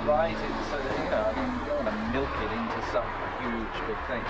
write it so that, I mean, you don't want to milk it into some huge big thing.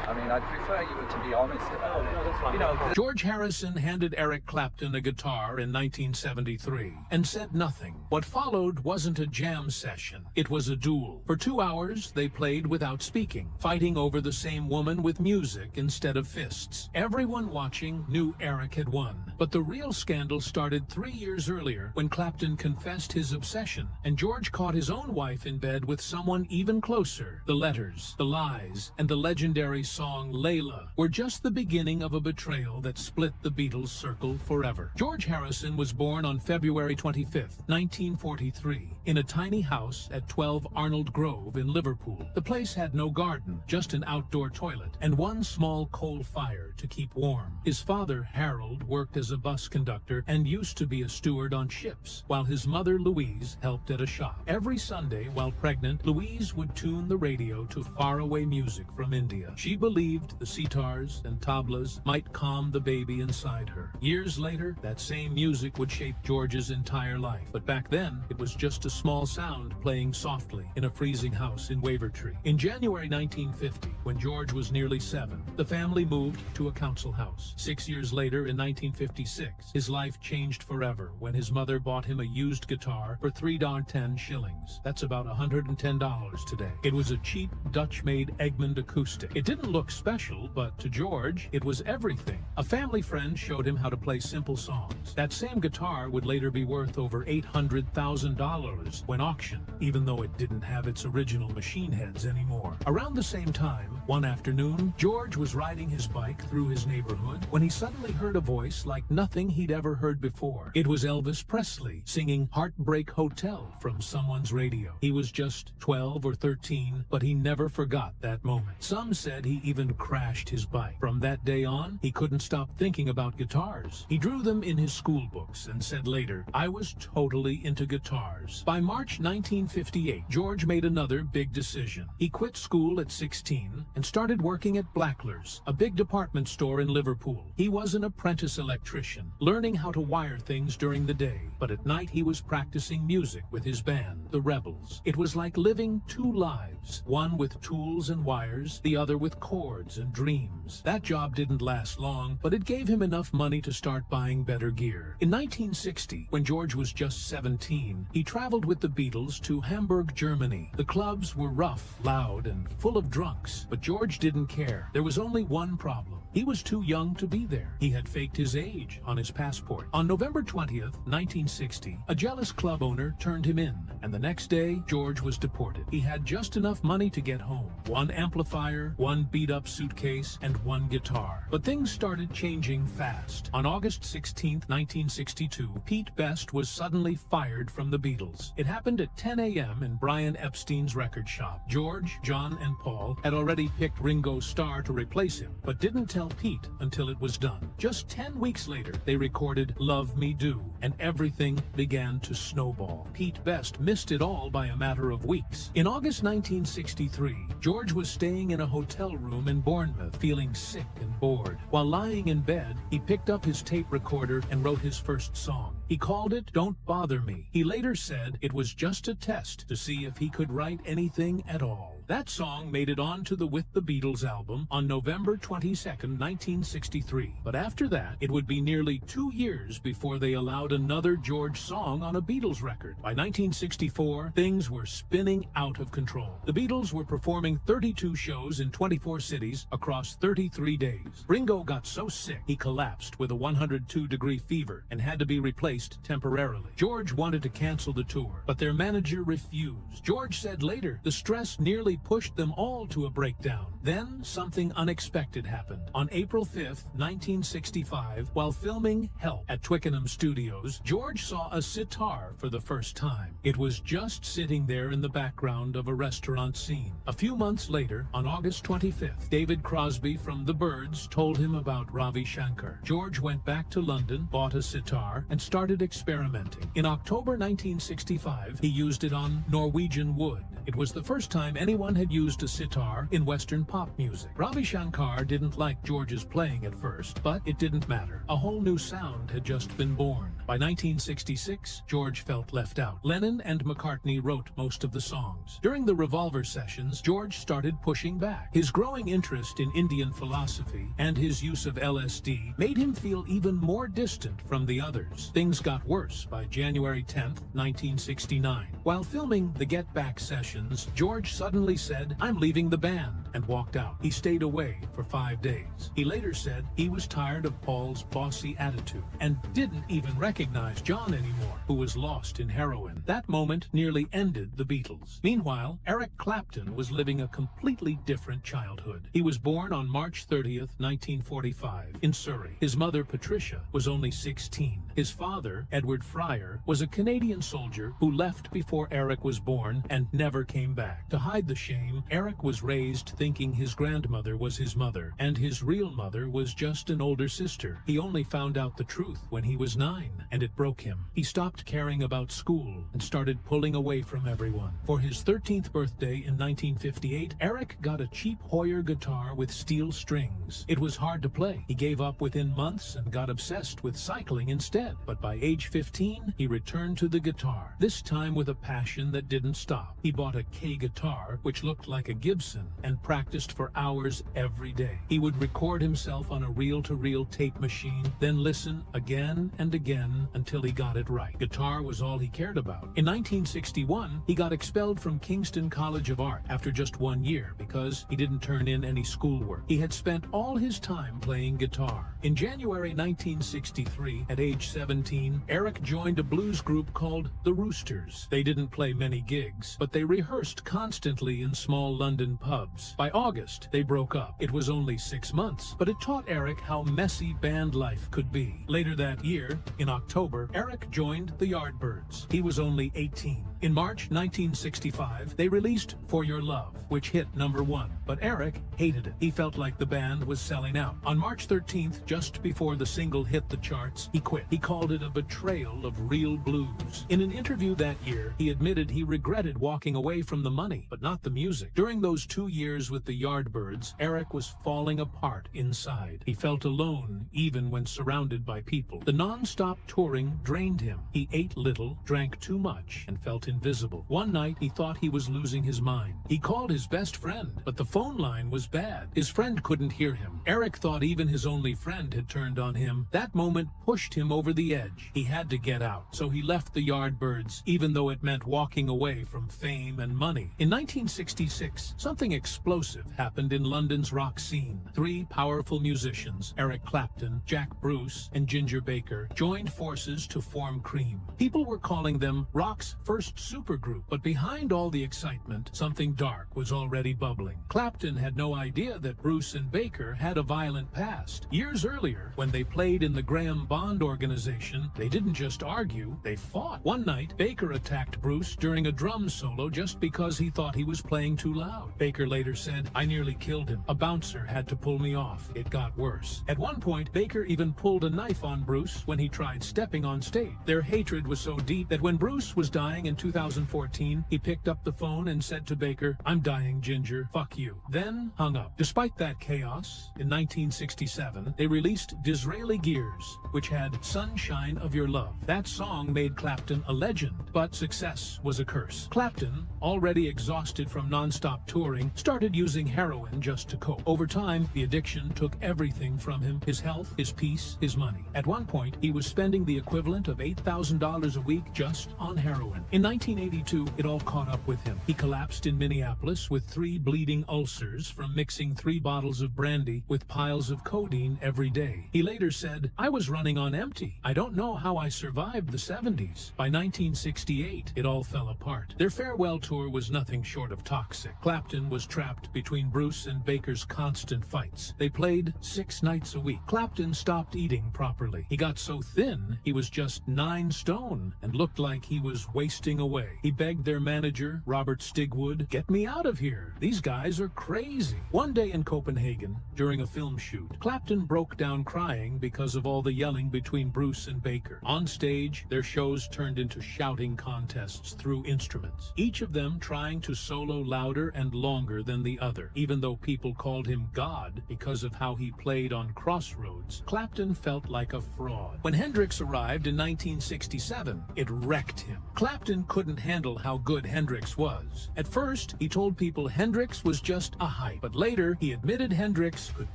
I mean, I'd prefer you to be honest about it. No, that's fine. George Harrison handed Eric Clapton a guitar in 1973 and said nothing. What followed wasn't a jam session. It was a duel. For 2 hours, they played without speaking, fighting over the same woman with music instead of fists. Everyone watching knew Eric had won. But the real scandal started 3 years earlier when Clapton confessed his obsession, and George caught his own wife in bed with someone even closer. The letters, the lies, and the legendary song Layla were just the beginning of a betrayal that split the Beatles circle forever. George Harrison was born on February 25, 1943, in a tiny house at 12 Arnold Grove in Liverpool. The place had no garden, just an outdoor toilet, and one small coal fire to keep warm. His father, Harold, worked as a bus conductor and used to be a steward on ships, while his mother, Louise, helped at a shop. Every Sunday, while pregnant, Louise would tune the radio to faraway music from India. She believed the sitars and tablas might calm the baby inside her. Years later, that same music would shape George's entire life. But back then, it was just a small sound playing softly in a freezing house in Wavertree. In January 1950, when George was nearly 7, the family moved to a council house. 6 years later, in 1956, his life changed forever when his mother bought him a used guitar for $3.10 shillings. That's about $110 today. It was a cheap Dutch-made Egmond acoustic. It didn't look special, but to George, it was everything. A family friend showed him how to play simple songs. That same guitar would later be worth over $800,000 when auctioned, even though it didn't have its original machine heads anymore. Around the same time, one afternoon, George was riding his bike through his neighborhood when he suddenly heard a voice like nothing he'd ever heard before. It was Elvis Presley singing Heartbreak Hotel from someone's radio. He was just 12 or 13, but he never forgot that moment. Some said he even crashed his bike. From that day on, he couldn't stop thinking about guitars. He drew them in his school books and said later, "I was totally into guitars." By March 1958, George made another big decision. He quit school at 16 and started working at Blackler's, a big department store in Liverpool. He was an apprentice electrician, learning how to wire things during the day, but at night he was practicing music with his band, the Rebels. It was like living two lives, one with tools and wires, the other with chords and dreams. That job didn't last long, but it gave him enough money to start buying better gear. In 1960, when George was just 17, he traveled with the Beatles to Hamburg, Germany. The clubs were rough, loud, and full of drunks, but George didn't care. There was only one problem. He was too young to be there. He had faked his age on his passport. On November 20th, 1960, a jealous club owner turned him in, and the next day, George was deported. He had just enough money to get home. One amplifier, one beat-up suitcase, and one guitar. But things started changing fast. On August 16th, 1962, Pete Best was suddenly fired from the Beatles. It happened at 10 a.m. in Brian Epstein's record shop. George, John, and Paul had already picked Ringo Starr to replace him, but didn't tell Pete until it was done. Just 10 weeks later, they recorded Love Me Do, and everything began to snowball. Pete Best missed it all by a matter of weeks. In August 1963, George was staying in a hotel room in Bournemouth, feeling sick and bored. While lying in bed, he picked up his tape recorder and wrote his first song. He called it Don't Bother Me. He later said it was just a test to see if he could write anything at all. That song made it onto the With the Beatles album on November 22nd, 1963. But after that, it would be nearly 2 years before they allowed another George song on a Beatles record. By 1964, things were spinning out of control. The Beatles were performing 32 shows in 24 cities across 33 days. Ringo got so sick, he collapsed with a 102-degree fever and had to be replaced temporarily. George wanted to cancel the tour, but their manager refused. George said later, the stress nearly pushed them all to a breakdown. Then something unexpected happened. On April 5th, 1965, while filming Help at Twickenham Studios, George saw a sitar for the first time. It was just sitting there in the background of a restaurant scene. A few months later, on August 25th, David Crosby from The Byrds told him about Ravi Shankar. George went back to London, bought a sitar, and started started experimenting. In October 1965, he used it on Norwegian wood. It was the first time anyone had used a sitar in Western pop music. Ravi Shankar didn't like George's playing at first, but it didn't matter. A whole new sound had just been born. By 1966, George felt left out. Lennon and McCartney wrote most of the songs. During the Revolver sessions, George started pushing back. His growing interest in Indian philosophy and his use of LSD made him feel even more distant from the others. Things got worse by January 10, 1969. While filming the Get Back sessions, George suddenly said, "I'm leaving the band," and walked out. He stayed away for 5 days. He later said he was tired of Paul's bossy attitude and didn't even recognize John anymore, who was lost in heroin. That moment nearly ended the Beatles. Meanwhile, Eric Clapton was living a completely different childhood. He was born on March 30th, 1945, in Surrey. His mother, Patricia, was only 16. His father, Edward Fryer, was a Canadian soldier who left before Eric was born and never came back. To hide the shame, Eric was raised thinking his grandmother was his mother, and his real mother was just an older sister. He only found out the truth when he was 9, and it broke him. He stopped caring about school and started pulling away from everyone. For his 13th birthday in 1958, Eric got a cheap Hoyer guitar with steel strings. It was hard to play. He gave up within months and got obsessed with cycling instead. But by age 15, he returned to the guitar, this time with a passion that didn't stop. He bought a K guitar, which looked like a Gibson, and practiced for hours every day. He would record himself on a reel-to-reel tape machine, then listen again and again until he got it right. Guitar was all he cared about. In 1961, he got expelled from Kingston College of Art after just 1 year because he didn't turn in any schoolwork. He had spent all his time playing guitar. In January 1963, at age 17, Eric joined a blues group called the Roosters. They didn't play many gigs, but they rehearsed constantly in small London pubs. By August, they broke up. It was only 6 months, but it taught Eric how messy band life could be. Later that year, in October, Eric joined the Yardbirds. He was only 18. In March 1965, they released For Your Love, which hit #1, but Eric hated it. He felt like the band was selling out. On March 13th, just before the single hit the charts, he quit. He called it a betrayal of real blues. In an interview that year, he admitted he regretted walking away from the money, but not the music. During those 2 years with the Yardbirds, Eric was falling apart inside. He felt alone, even when surrounded by people. The non-stop touring drained him. He ate little, drank too much, and felt invisible. One night, he thought he was losing his mind. He called his best friend, but the phone line was bad. His friend couldn't hear him. Eric thought even his only friend had turned on him. That moment pushed him over the edge. He had to get out, so he left the Yardbirds, even though it meant walking away from fame and money. In 1966, something explosive happened in London's rock scene. 3 powerful musicians, Eric Clapton, Jack Bruce, and Ginger Baker, joined forces to form Cream. People were calling them rock's first supergroup, but behind all the excitement, something dark was already bubbling. Clapton had no idea that Bruce and Baker had a violent past. Years earlier, when they played in the Graham Bond organization, they didn't just argue, they fought. One night, Baker attacked Bruce during a drum solo just because he thought he was playing too loud. Baker later said, "I nearly killed him. A bouncer had to pull me off. It got worse." At one point, Baker even pulled a knife on Bruce when he tried stepping on stage. Their hatred was so deep that when Bruce was dying in 2014, he picked up the phone and said to Baker, "I'm dying, Ginger. Fuck you." Then hung up. Despite that chaos, in 1967, they released Disraeli Gears, which had Sunshine of Your Love. That song made Clapton a legend, but success was a curse. Clapton, already exhausted from non-stop touring, started using heroin just to cope. Over time, the addiction took everything from him: his health, his peace, his money. At one point, he was spending the equivalent of $8,000 a week just on heroin. In 1982, it all caught up with him. He collapsed in Minneapolis with 3 bleeding ulcers from mixing 3 bottles of brandy with piles of codeine every day. He later said, "I was running on empty. I don't know how I survived the 70s. By 1968, it all fell apart. Their farewell tour was nothing short of toxic. Clapton was trapped between Bruce and Baker's constant fights. They played 6 nights a week. Clapton stopped eating properly. He got so thin, he was just 9 stone and looked like he was wasting away. He begged their manager, Robert Stigwood, "Get me out of here. These guys are crazy." One day in Copenhagen, during a film shoot, Clapton broke down crying because of all the yelling between Bruce and Baker. maker. On stage, their shows turned into shouting contests through instruments, each of them trying to solo louder and longer than the other. Even though people called him God because of how he played on Crossroads, Clapton felt like a fraud. When Hendrix arrived in 1967, it wrecked him. Clapton couldn't handle how good Hendrix was. At first, he told people Hendrix was just a hype, but later he admitted Hendrix could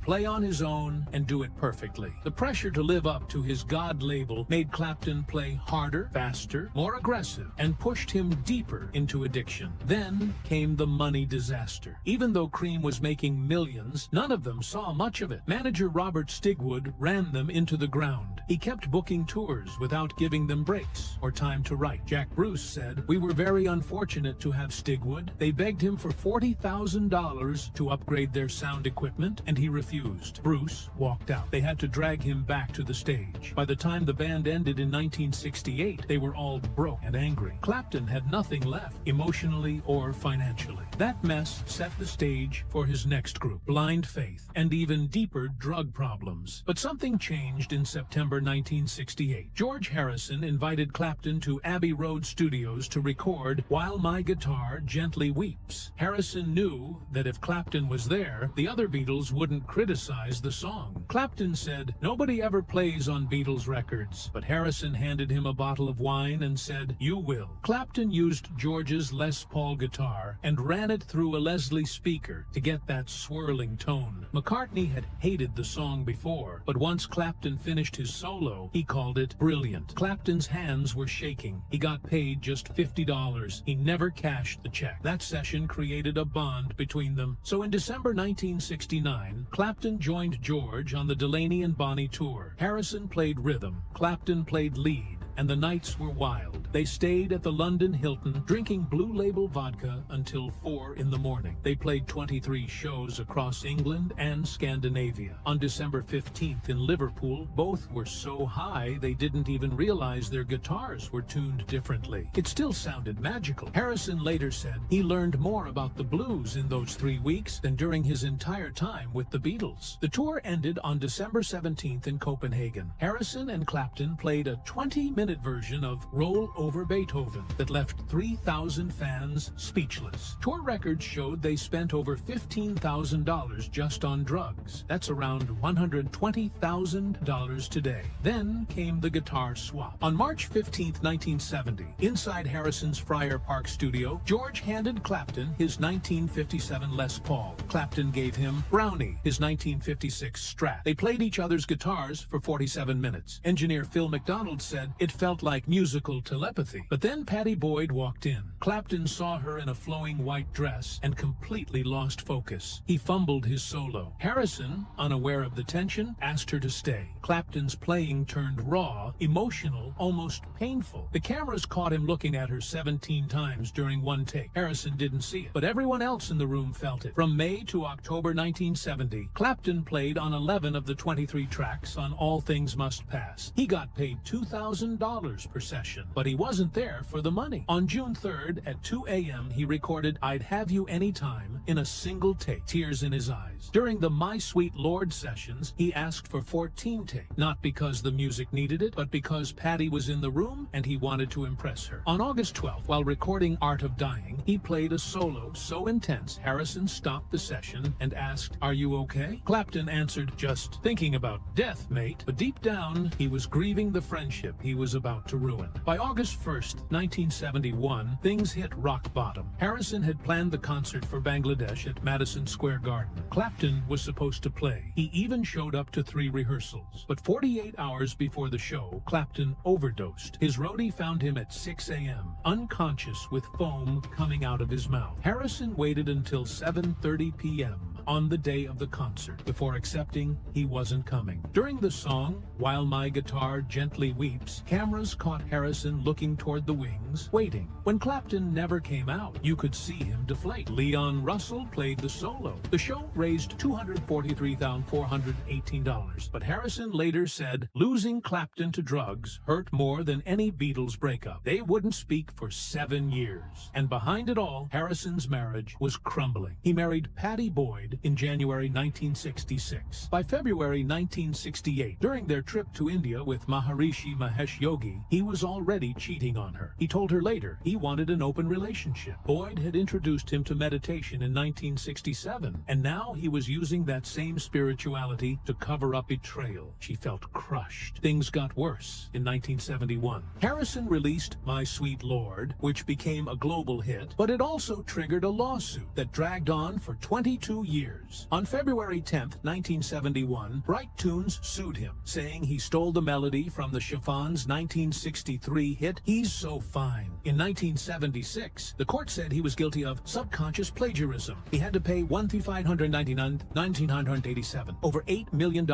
play on his own and do it perfectly. The pressure to live up to his God label made Clapton play harder, faster, more aggressive, and pushed him deeper into addiction. Then came the money disaster. Even though Cream was making millions, none of them saw much of it. Manager Robert Stigwood ran them into the ground. He kept booking tours without giving them breaks or time to write. Jack Bruce said, "We were very unfortunate to have Stigwood. They begged him for $40,000 to upgrade their sound equipment, and he refused." Bruce walked out. They had to drag him back to the stage. By the time the band ended in 1968, they were all broke and angry. Clapton had nothing left, emotionally or financially. That mess set the stage for his next group, Blind Faith, and even deeper drug problems. But something changed in September 1968. George Harrison invited Clapton to Abbey Road Studios to record While My Guitar Gently Weeps. Harrison knew that if Clapton was there, the other Beatles wouldn't criticize the song. Clapton said, "Nobody ever plays on Beatles records," but Harrison handed him a bottle of wine and said, "You will." Clapton used George's Les Paul guitar and ran it through a Leslie speaker to get that swirling tone. McCartney had hated the song before, but once Clapton finished his solo, he called it brilliant. Clapton's hands were shaking. He got paid just $50. He never cashed the check. That session created a bond between them. So in December 1969, Clapton joined George on the Delaney and Bonnie tour. Harrison played rhythm, Clapton played lead, and the nights were wild. They stayed at the London Hilton, drinking Blue Label vodka until 4 in the morning. They played 23 shows across England and Scandinavia. On December 15th in Liverpool, both were so high they didn't even realize their guitars were tuned differently. It still sounded magical. Harrison later said he learned more about the blues in those 3 weeks than during his entire time with the Beatles. The tour ended on December 17th in Copenhagen. Harrison and Clapton played a 20-minute version of Roll Over Beethoven that left 3,000 fans speechless. Tour records showed they spent over $15,000 just on drugs. That's around $120,000 today. Then came the guitar swap. On March 15th, 1970, inside Harrison's Friar Park studio, George handed Clapton his 1957 Les Paul. Clapton gave him Brownie, his 1956 Strat. They played each other's guitars for 47 minutes. Engineer Phil McDonald said it felt like musical telepathy. But then Pattie Boyd walked in. Clapton saw her in a flowing white dress and completely lost focus. He fumbled his solo. Harrison, unaware of the tension, asked her to stay. Clapton's playing turned raw, emotional, almost painful. The cameras caught him looking at her 17 times during one take. Harrison didn't see it, but everyone else in the room felt it. From May to October 1970, Clapton played on 11 of the 23 tracks on All Things Must Pass. He got paid $2,000 per session, but he wasn't there for the money. On June 3rd at 2 a.m., he recorded I'd Have You Anytime in a single take, tears in his eyes. During the My Sweet Lord sessions, he asked for 14 takes, not because the music needed it, but because Pattie was in the room and he wanted to impress her. On August 12th, while recording Art of Dying, he played a solo so intense Harrison stopped the session and asked, "Are you okay?" Clapton answered, "Just thinking about death, mate." But deep down, he was grieving the friendship he was about to ruin. By August 1st, 1971, things hit rock bottom. Harrison had planned the concert for Bangladesh at Madison Square Garden. Clapton was supposed to play. He even showed up to 3 rehearsals. But 48 hours before the show, Clapton overdosed. His roadie found him at 6 a.m., unconscious with foam coming out of his mouth. Harrison waited until 7:30 p.m. on the day of the concert before accepting he wasn't coming. During the song, While My Guitar Gently Weeps, cameras caught Harrison looking toward the wings, waiting. When Clapton never came out, you could see him deflate. Leon Russell played the solo. The show raised $243,418, but Harrison later said losing Clapton to drugs hurt more than any Beatles breakup. They wouldn't speak for 7 years. And behind it all, Harrison's marriage was crumbling. He married Pattie Boyd died in January 1966. By February 1968, during their trip to India with Maharishi Mahesh Yogi, he was already cheating on her. He told her later he wanted an open relationship. Boyd had introduced him to meditation in 1967, and now he was using that same spirituality to cover up betrayal. She felt crushed. Things got worse in 1971. Harrison released My Sweet Lord, which became a global hit, but it also triggered a lawsuit that dragged on for 22 years. On February 10, 1971, Bright Tunes sued him, saying he stole the melody from the Chiffons' 1963 hit He's So Fine. In 1976, the court said he was guilty of subconscious plagiarism. He had to pay $1,599,987, over $8 million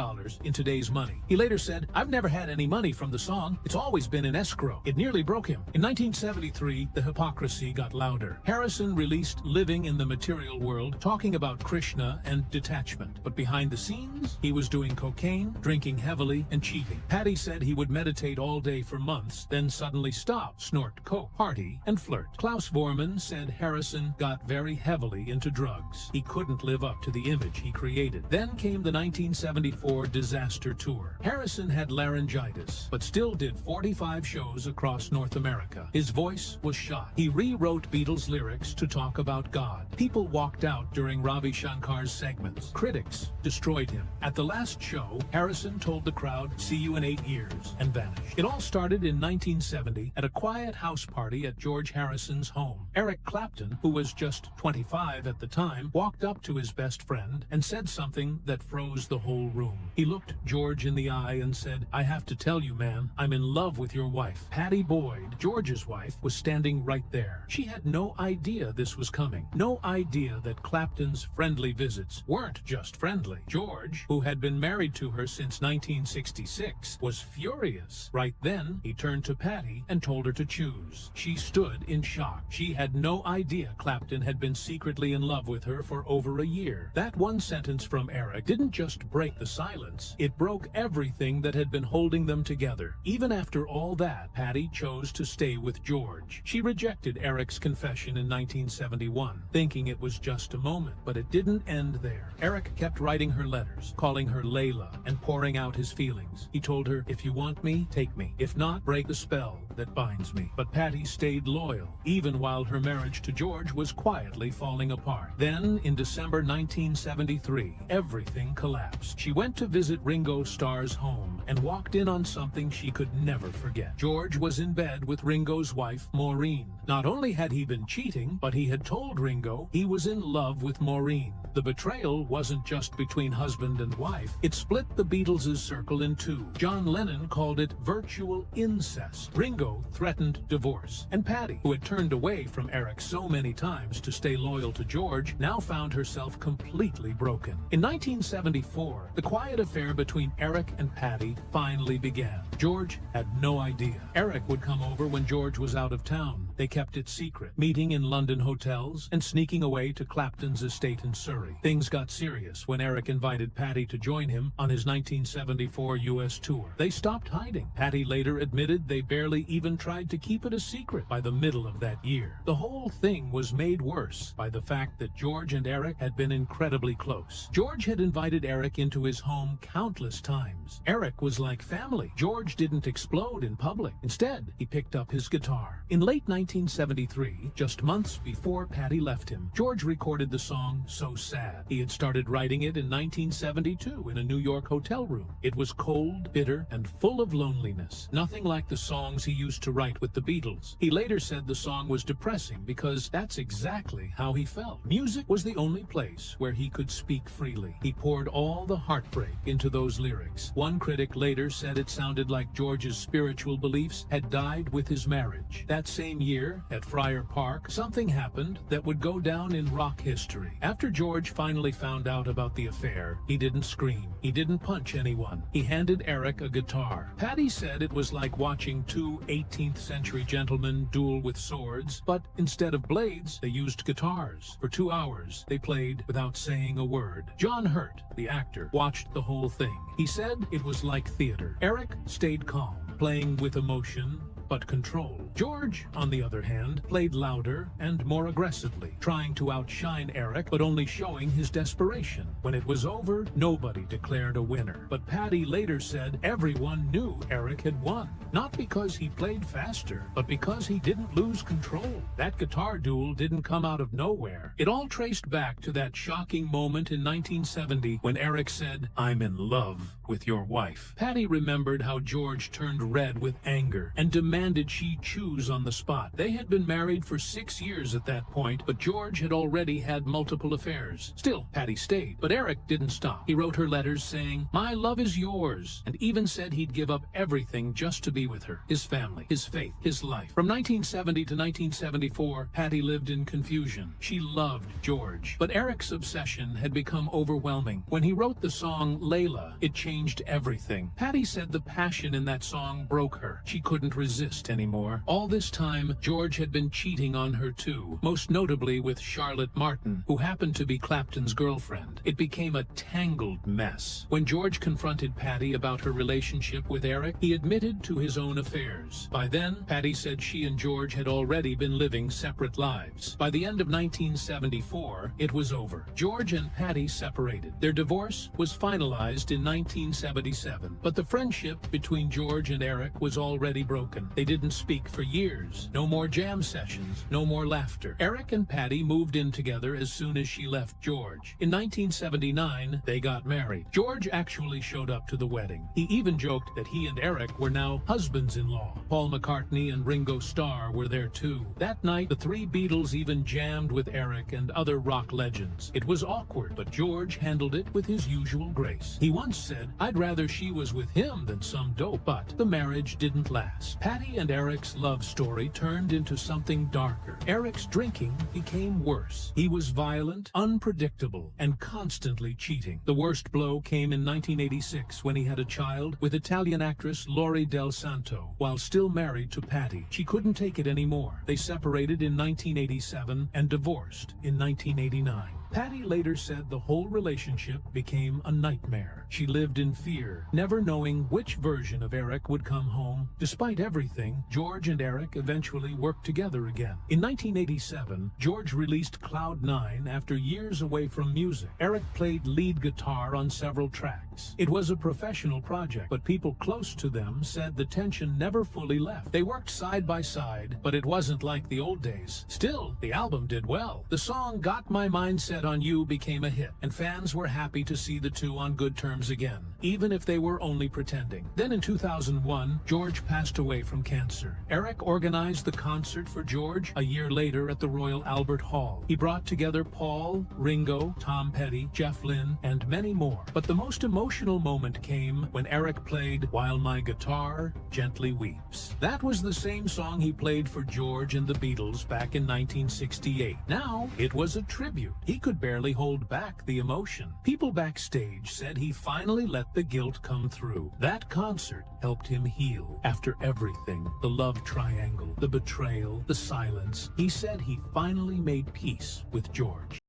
in today's money. He later said, "I've never had any money from the song. It's always been in escrow. It nearly broke him." In 1973, the hypocrisy got louder. Harrison released Living in the Material World, talking about Krishna and detachment. But behind the scenes, he was doing cocaine, drinking heavily, and cheating. Patty said he would meditate all day for months, then suddenly stop, snort coke, party, and flirt. Klaus Vormann said Harrison got very heavily into drugs. He couldn't live up to the image he created. Then came the 1974 disaster tour. Harrison had laryngitis, but still did 45 shows across North America. His voice was shot. He rewrote Beatles lyrics to talk about God. People walked out during Ravi Shankar's segments. Critics destroyed him. At the last show, Harrison told the crowd, "See you in 8 years," and vanished. It all started in 1970 at a quiet house party at George Harrison's home. Eric Clapton, who was just 25 at the time, walked up to his best friend and said something that froze the whole room. He looked George in the eye and said, "I have to tell you, man, I'm in love with your wife." Patty Boyd, George's wife, was standing right there. She had no idea this was coming. No idea that Clapton's friendly visits weren't just friendly. George, who had been married to her since 1966, was furious. Right then, he turned to Patty and told her to choose. She stood in shock. She had no idea Clapton had been secretly in love with her for over a year. That one sentence from Eric didn't just break the silence, it broke everything that had been holding them together. Even after all that, Patty chose to stay with George. She rejected Eric's confession in 1971, thinking it was just a moment, but it didn't end there. Eric kept writing her letters, calling her Layla, and pouring out his feelings. He told her, "If you want me, take me. If not, break the spell that binds me." But Patty stayed loyal, even while her marriage to George was quietly falling apart. Then, in December 1973, everything collapsed. She went to visit Ringo Starr's home and walked in on something she could never forget. George was in bed with Ringo's wife, Maureen. Not only had he been cheating, but he had told Ringo he was in love with Maureen. The betrayal wasn't just between husband and wife. It split the Beatles' circle in two. John Lennon called it virtual incest. Ringo threatened divorce. And Patty, who had turned away from Eric so many times to stay loyal to George, now found herself completely broken. In 1974, the quiet affair between Eric and Patty finally began. George had no idea. Eric would come over when George was out of town. They kept it secret, meeting in London hotels and sneaking away to Clapton's estate in Surrey. Things got serious when Eric invited Patty to join him on his 1974 U.S. tour. They stopped hiding. Patty later admitted they barely even tried to keep it a secret by the middle of that year. The whole thing was made worse by the fact that George and Eric had been incredibly close. George had invited Eric into his home countless times. Eric was like family. George didn't explode in public. Instead, he picked up his guitar. In late 1973, just months before Patty left him, George recorded the song So Sad. He had started writing it in 1972 in a New York hotel room. It was cold, bitter, and full of loneliness. Nothing like the songs he used to write with the Beatles. He later said the song was depressing because that's exactly how he felt. Music was the only place where he could speak freely. He poured all the heartbreak into those lyrics. One critic later said it sounded like George's spiritual beliefs had died with his marriage. That same year, at Friar Park, something happened that would go down in rock history. After George finally found out about the affair, he didn't scream. He didn't punch anyone. He handed Eric a guitar. Patty said it was like watching two 18th century gentlemen duel with swords, but instead of blades, they used guitars. For 2 hours, they played without saying a word. John Hurt, the actor, watched the whole thing. He said it was like theater. Eric stayed calm, playing with emotion, but control. George, on the other hand, played louder and more aggressively, trying to outshine Eric, but only showing his desperation. When it was over, nobody declared a winner. But Patty later said everyone knew Eric had won. Not because he played faster, but because he didn't lose control. That guitar duel didn't come out of nowhere. It all traced back to that shocking moment in 1970 when Eric said, "I'm in love with your wife." Patty remembered how George turned red with anger and demanded she choose on the spot. They had been married for 6 years at that point, but George had already had multiple affairs. Still, Patty stayed, but Eric didn't stop. He wrote her letters saying, "My love is yours," and even said he'd give up everything just to be with her, his family, his faith, his life. From 1970 to 1974, Patty lived in confusion. She loved George, but Eric's obsession had become overwhelming. When he wrote the song Layla, it changed everything. Patty said the passion in that song broke her. She couldn't resist anymore. All this time, George had been cheating on her too, most notably with Charlotte Martin, who happened to be Clapton's girlfriend. It became a tangled mess. When George confronted Patty about her relationship with Eric, he admitted to his own affairs. By then, Patty said she and George had already been living separate lives. By the end of 1974, it was over. George and Patty separated. Their divorce was finalized in 1977, but the friendship between George and Eric was already broken. They didn't speak for years. No more jam sessions, no more laughter. Eric and Patty moved in together as soon as she left George. In 1979, they got married. George actually showed up to the wedding. He even joked that he and Eric were now husbands-in-law. Paul McCartney and Ringo Starr were there too. That night, the three Beatles even jammed with Eric and other rock legends. It was awkward, but George handled it with his usual grace. He once said, "I'd rather she was with him than some dope," but the marriage didn't last. Patty and Eric's love story turned into something darker. Eric's drinking became worse. He was violent, unpredictable, and constantly cheating. The worst blow came in 1986 when he had a child with Italian actress Lori Del Santo while still married to Patty. She couldn't take it anymore. They separated in 1987 and divorced in 1989. Patty later said the whole relationship became a nightmare. She lived in fear, never knowing which version of Eric would come home. Despite everything, George and Eric eventually worked together again. In 1987, George released Cloud 9 after years away from music. Eric played lead guitar on several tracks. It was a professional project, but people close to them said the tension never fully left. They worked side by side, but it wasn't like the old days. Still, the album did well. The song Got My Mind Set on You became a hit, and fans were happy to see the two on good terms again, even if they were only pretending. Then in 2001, George passed away from cancer. Eric organized the concert for George a year later at the Royal Albert Hall. He brought together Paul, Ringo, Tom Petty, Jeff Lynne, and many more. But the most emotional moment came when Eric played While My Guitar Gently Weeps. That was the same song he played for George and the Beatles back in 1968. Now, it was a tribute. He could barely hold back the emotion. People backstage said he finally let the guilt come through. That concert helped him heal. After everything, the love triangle, the betrayal, the silence, he said he finally made peace with George.